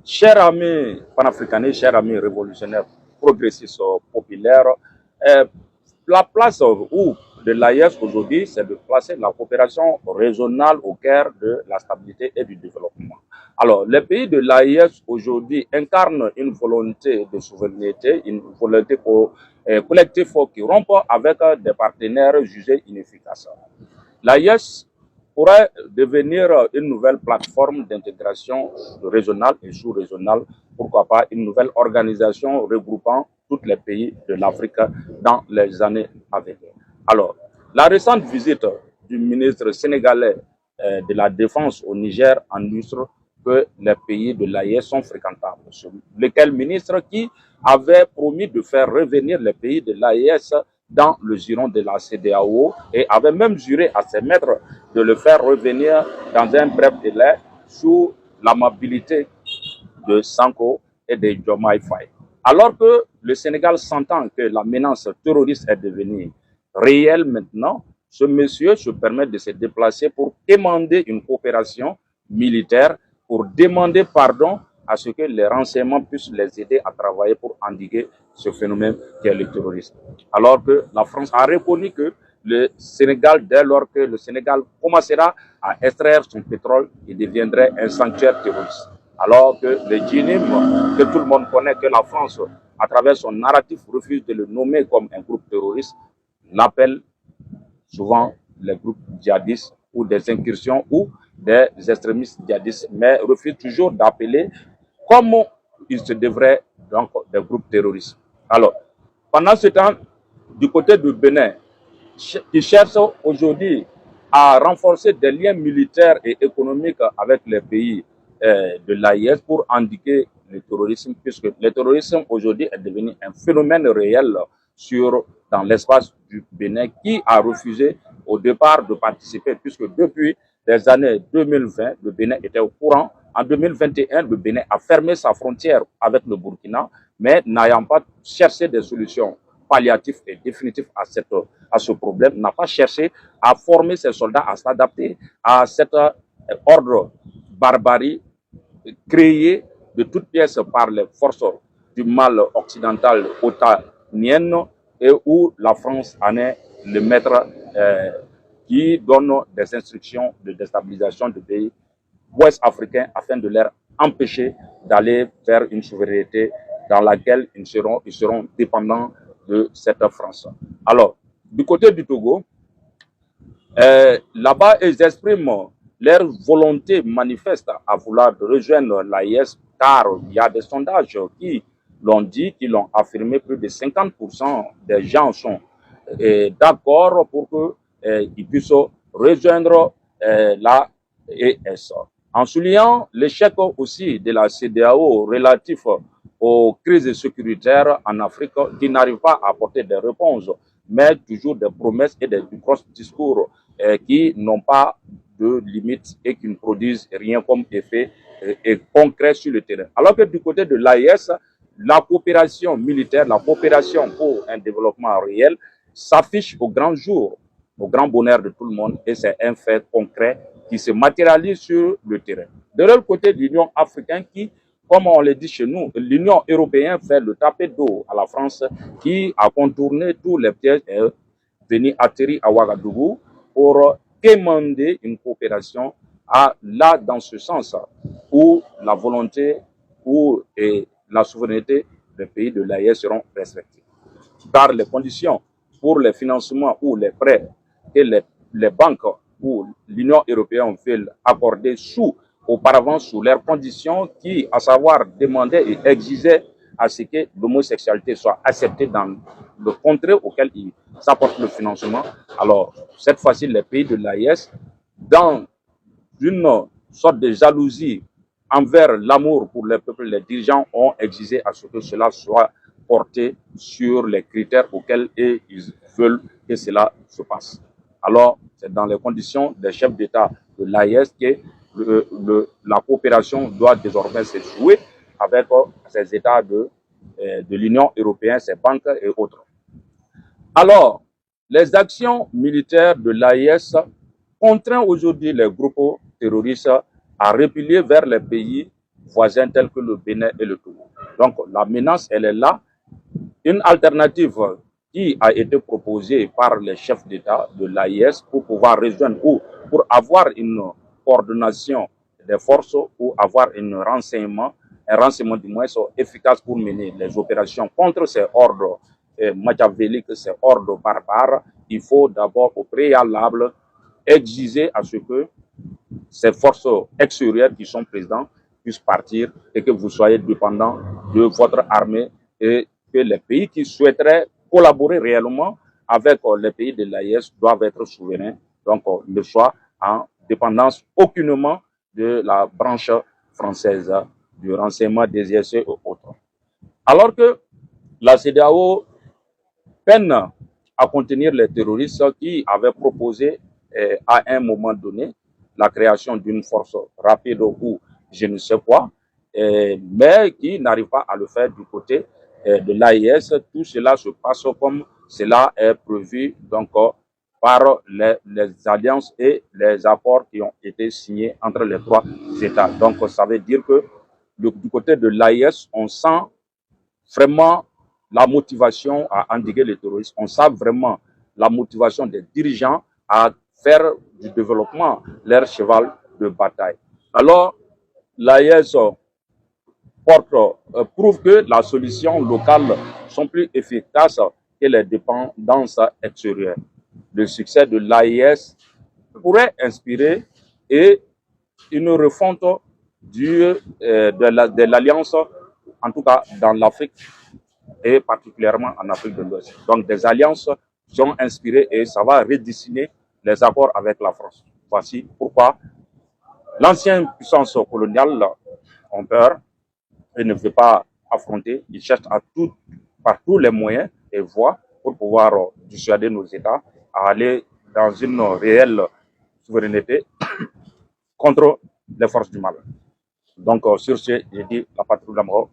Chers amis panafricanistes, chers amis révolutionnaires, progressistes, populaires, la place où de l'AES aujourd'hui, c'est de placer la coopération régionale au cœur de la stabilité et du développement. Alors, les pays de l'AES aujourd'hui incarnent une volonté de souveraineté, une volonté collective qui rompt avec des partenaires jugés inefficaces. L'AES pourrait devenir une nouvelle plateforme d'intégration régionale et sous-régionale, pourquoi pas une nouvelle organisation regroupant tous les pays de l'Afrique dans les années à venir. Alors, la récente visite du ministre sénégalais de la Défense au Niger en illustre que les pays de l'AES sont fréquentables. Lequel ministre qui avait promis de faire revenir les pays de l'AES dans le giron de la CEDEAO et avait même juré à ses maîtres de le faire revenir dans un bref délai sous l'amabilité de Sanko et de Diomaye Faye. Alors que le Sénégal s'entend que la menace terroriste est devenue réelle maintenant, ce monsieur se permet de se déplacer pour demander une coopération militaire, pour demander pardon à ce que les renseignements puissent les aider à travailler pour endiguer ce phénomène qui est le terrorisme. Alors que la France a reconnu que le Sénégal, dès lors que le Sénégal commencera à extraire son pétrole, il deviendrait un sanctuaire terroriste. Alors que le djinnim, que tout le monde connaît, que la France, à travers son narratif, refuse de le nommer comme un groupe terroriste, l'appelle souvent les groupes djihadistes ou des incursions ou des extrémistes djihadistes, mais refuse toujours d'appeler comme il se devrait donc des groupes terroristes. Alors, pendant ce temps, du côté du Bénin, qui cherche aujourd'hui à renforcer des liens militaires et économiques avec les pays de l'AIS pour indiquer le terrorisme, puisque le terrorisme aujourd'hui est devenu un phénomène réel dans l'espace du Bénin, qui a refusé au départ de participer, puisque depuis les années 2020, le Bénin était au courant. En 2021, le Bénin a fermé sa frontière avec le Burkina, mais n'ayant pas cherché des solutions palliatives et définitives à ce problème, n'a pas cherché à former ses soldats à s'adapter à cet ordre barbarie créé de toutes pièces par les forces du mal occidental otanienne et où la France en est le maître qui donne des instructions de déstabilisation de pays ouest africains afin de leur empêcher d'aller vers une souveraineté dans laquelle ils seront dépendants de cette France. Alors, du côté du Togo, là-bas, ils expriment leur volonté manifeste à vouloir rejoindre l'AIS, car il y a des sondages qui l'ont dit, qui l'ont affirmé, plus de 50% des gens sont d'accord pour qu'ils puissent rejoindre l'AES. En soulignant l'échec aussi de la CEDEAO relatif aux crises sécuritaires en Afrique, qui n'arrivent pas à apporter des réponses, mais toujours des promesses et des gros discours qui n'ont pas de limites et qui ne produisent rien comme effet et concret sur le terrain. Alors que du côté de l'AIS, la coopération militaire, la coopération pour un développement réel s'affiche au grand jour, au grand bonheur de tout le monde, et c'est un fait concret qui se matérialise sur le terrain. De l'autre côté, l'Union africaine qui, comme on le dit chez nous, l'Union européenne fait le tapis d'eau à la France qui a contourné tous les pièges et venu atterrir à Ouagadougou pour demander une coopération là dans ce sens où la volonté et la souveraineté des pays de l'AIS seront respectées. Car les conditions pour les financements ou les prêts que les banques ou l'Union européenne veulent accorder auparavant sous leurs conditions qui, à savoir, demandaient et exigeaient à ce que l'homosexualité soit acceptée dans le contrée auquel ils apportent le financement. Alors, cette fois-ci, les pays de l'AIS, dans une sorte de jalousie envers l'amour pour les peuples, les dirigeants ont exigé à ce que cela soit porté sur les critères auxquels ils veulent que cela se passe. Alors, c'est dans les conditions des chefs d'État de l'AIS que la coopération doit désormais se jouer avec ces États de l'Union européenne, ses banques et autres. Alors, les actions militaires de l'AIS contraignent aujourd'hui les groupes terroristes à replier vers les pays voisins tels que le Bénin et le Togo. Donc la menace, elle est là. Une alternative qui a été proposée par les chefs d'État de l'AIS pour pouvoir rejoindre ou pour avoir une coordination des forces ou avoir un renseignement du moins efficace pour mener les opérations contre ces ordres machiavéliques, ces ordres barbares. Il faut d'abord au préalable exiger à ce que ces forces extérieures qui sont présentes puissent partir et que vous soyez dépendants de votre armée et que les pays qui souhaiteraient collaborer réellement avec les pays de l'AIS doivent être souverains. Donc, le choix en dépendance aucunement de la branche française du renseignement des ISE et autres. Alors que la CEDEAO peine à contenir les terroristes qui avaient proposé à un moment donné la création d'une force rapide ou je ne sais quoi, mais qui n'arrive pas à le faire du côté de l'AIS. Tout cela se passe comme cela est prévu donc par les alliances et les accords qui ont été signés entre les trois États. Donc ça veut dire que du côté de l'AIS, on sent vraiment la motivation à endiguer les terroristes. On sent vraiment la motivation des dirigeants à faire du développement leur cheval de bataille. Alors, l'AIS prouve que les solutions locales sont plus efficaces que les dépendances extérieures. Le succès de l'AIS pourrait inspirer une refonte de l'alliance, en tout cas dans l'Afrique et particulièrement en Afrique de l'Ouest. Donc des alliances sont inspirées et ça va redessiner les accords avec la France. Voici pourquoi l'ancienne puissance coloniale a peur et ne veut pas affronter. Ils cherchent par tous les moyens et voies pour pouvoir dissuader nos États à aller dans une réelle souveraineté contre les forces du mal. Donc sur ce, j'ai dit la patrie de la mort.